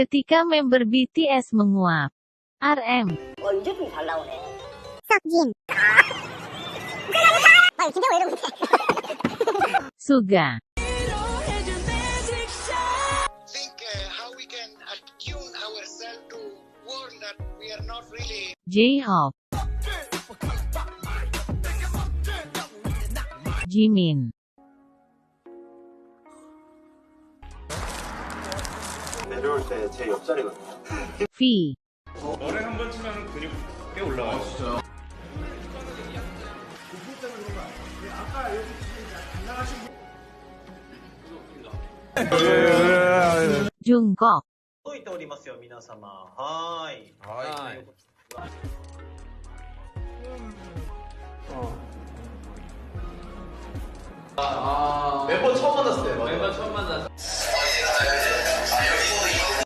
Ketika member BTS menguap. RM. 이제 좀 잘 나오네. 석진. 진짜 왜 이러는데? Suga. Think how we can attune ourselves to world that we are not really. J-Hope. Jimin. 내려올 때 제 옆자리거든요. V. 너네 한 번 치면 근육 꽤 올라가요. 진짜요? Jungkook. 届いておりますよ、皆様。はーい。はい。멤버 처음 만났을 때. 멤버 처음 만났어.